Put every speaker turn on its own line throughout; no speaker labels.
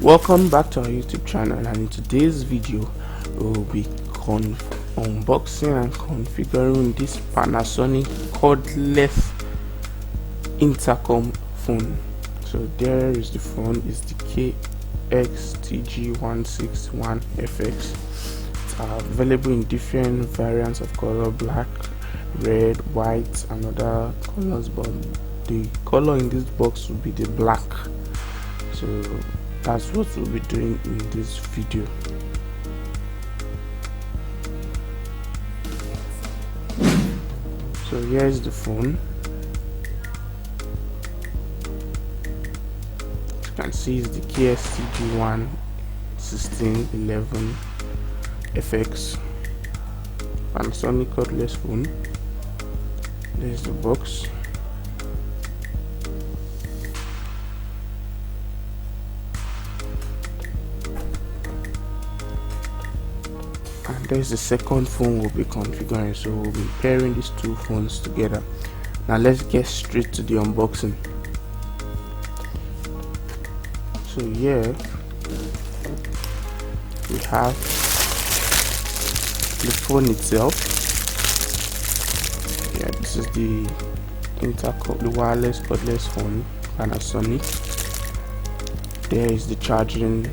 Welcome back to our YouTube channel, and in today's video we'll be unboxing and configuring this Panasonic cordless intercom phone. So there is the phone, is the KX-TG1611FX. It's available in different variants of color: black, red, white and other colors, but the color in this box will be the black. So that's what we'll be doing in this video. So here is the phone. As you can see, it's the KX-TG1611FX Panasonic cordless phone. There's the box. And there's the second phone we'll be configuring, so we'll be pairing these two phones together. Now let's get straight to the unboxing. So here we have the phone itself. Yeah, this is the wireless cordless phone, Panasonic. There is the charging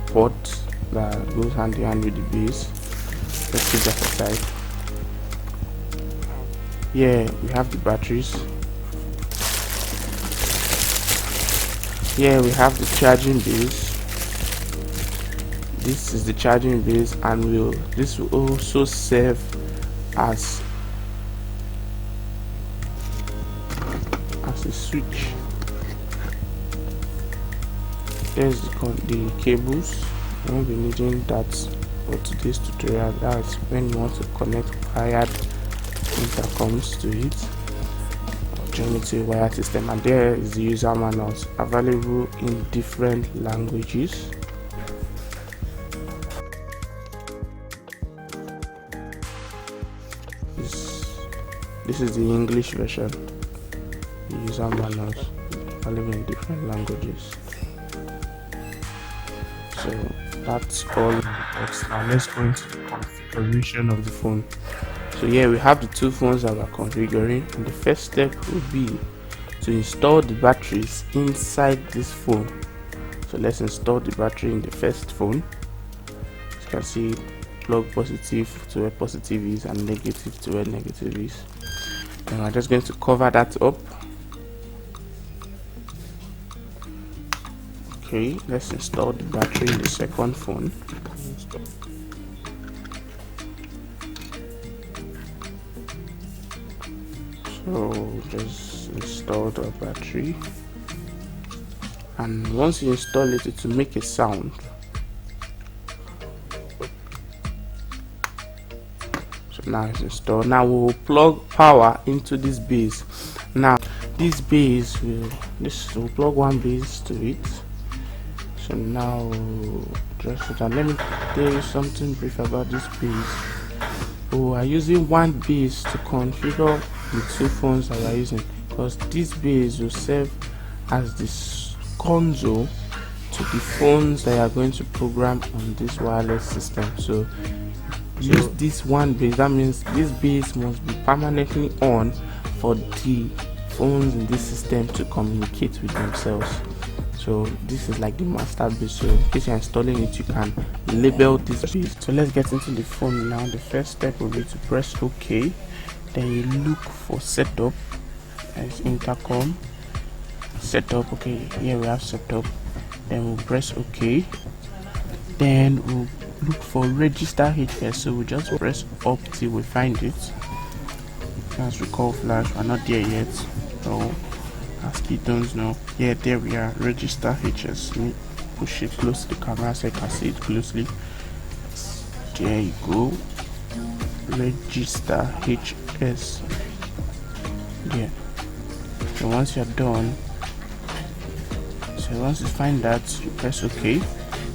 port that goes hand in hand with the base. Let's keep that aside. Here we have the batteries. Here we have the charging base. This is the charging base, and this will also serve as a switch. There's the cables. I won't be needing that for today's tutorial. That's when you want to connect wired intercoms to it or join it to a wired system. And there is the user manuals available in different languages. This is the English version. The user manuals available in different languages. So that's all in the box. Now let's go into the configuration of the phone. So here we have the two phones that we're configuring, and the first step will be to install the batteries inside this phone. So let's install the battery in the first phone. As you can see, plug positive to where positive is and negative to where negative is. And we're just going to cover that up. Okay, let's install the battery in the second phone. So just install the battery, and once you install it, it will make a sound. So now it's installed. Now we will plug power into this base. Now this base will plug one base to it. So now let me tell you something brief about this base. We are using one base to configure the two phones that we are using, because this base will serve as this console to the phones that you are going to program on this wireless system. So use this one base. That means this base must be permanently on for the phones in this system to communicate with themselves. So this is like the master base. So in case you're installing it, you can label this base. So let's get into the phone now. The first step will be to press OK. Then you look for setup as intercom setup. Okay, here we have setup. Then we'll press OK. Then we'll look for register HS. So we'll just press up till we find it. As recall flash, we're not there yet. So ASCII tones now. Yeah, there we are. Register HS. Let me push it close to the camera so I can see it closely. There you go. Register HS. Yeah. So once you're done, once you find that, you press OK.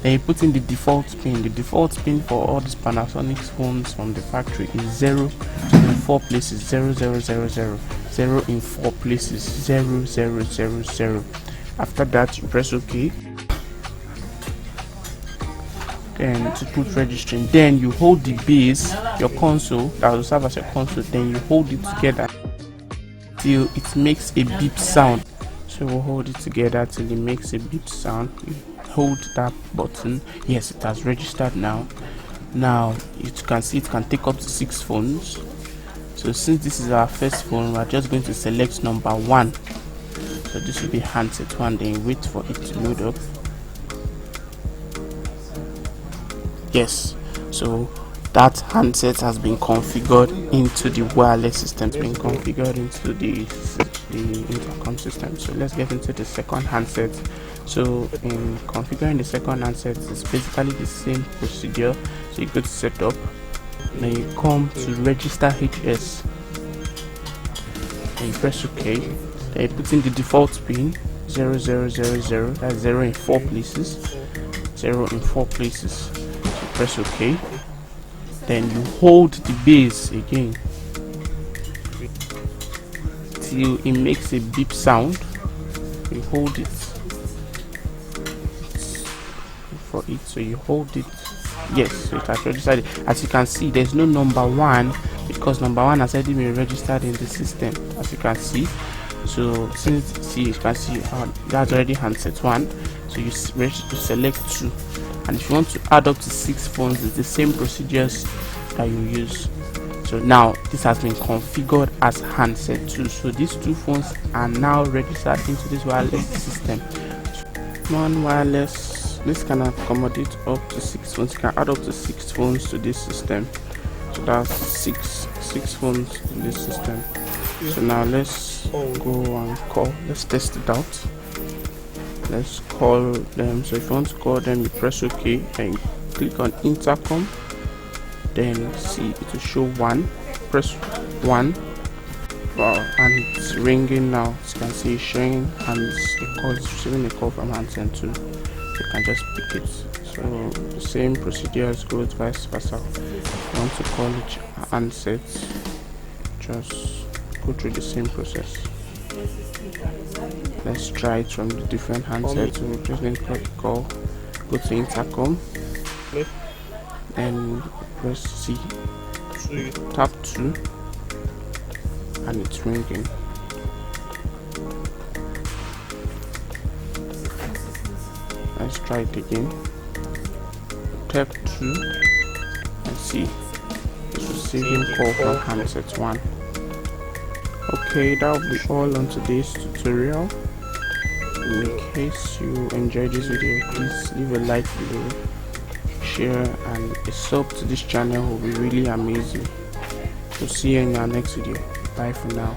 Then you put in the default pin. The default pin for all these Panasonic phones from the factory is 0 in 4 places. 0 0 0 0 0 in 4 places. 0 0 0 0. After that, you press OK. and to put registering. Then you hold the base, your console that will serve as your console, then you hold it together till it makes a beep sound. So we'll hold it together till it makes a beep sound. You hold that button. Yes, it has registered now. Now you can see it can take up to 6 phones. So since this is our first phone, we're just going to select number 1. So this will be handset 1, then wait for it to load up. Yes, so that handset has been configured into the wireless system. It's been configured into the intercom system. So let's get into the second handset. So in configuring the second handset, it's basically the same procedure. So you go to setup, then you come to register HS, then you press OK, then you put in the default pin 0000, that's 0 in 4 places, 0 in 4 places. So press OK, then you hold the base again till it makes a beep sound. You hold it for it, so you hold it. Yes, so it has registered. As you can see, there's no number 1 because number 1 has already been registered in the system, as you can see. So since you can see that's already handset 1, so you select 2, and if you want to add up to 6 phones, it's the same procedures that you use. So now this has been configured as handset 2, so these 2 phones are now registered into this wireless system. Non-wireless, this can accommodate up to 6 phones. You can add up to 6 phones to this system. So that's 6 phones in this system. So now let's go and call. Let's test it out. Let's call them. So if you want to call them, you press OK and click on intercom. Then see it will show 1. Press 1. Wow, and it's ringing now. As you can see, it's showing, and it's receiving a call from handset 2. You can just pick it. So the same procedures goes vice versa. If you want to call it handset, just go through the same process. Let's try it from the different handsets. So we're just going to call, go to intercom, and press C, tap 2, and it's ringing. Let's try it again. Tap 2 and see it's receiving call from handset 1. Okay, that will be all on today's tutorial. In case you enjoyed this video, please leave a like below, share, and a sub to this channel will be really amazing. We'll see you in our next video. Bye for now.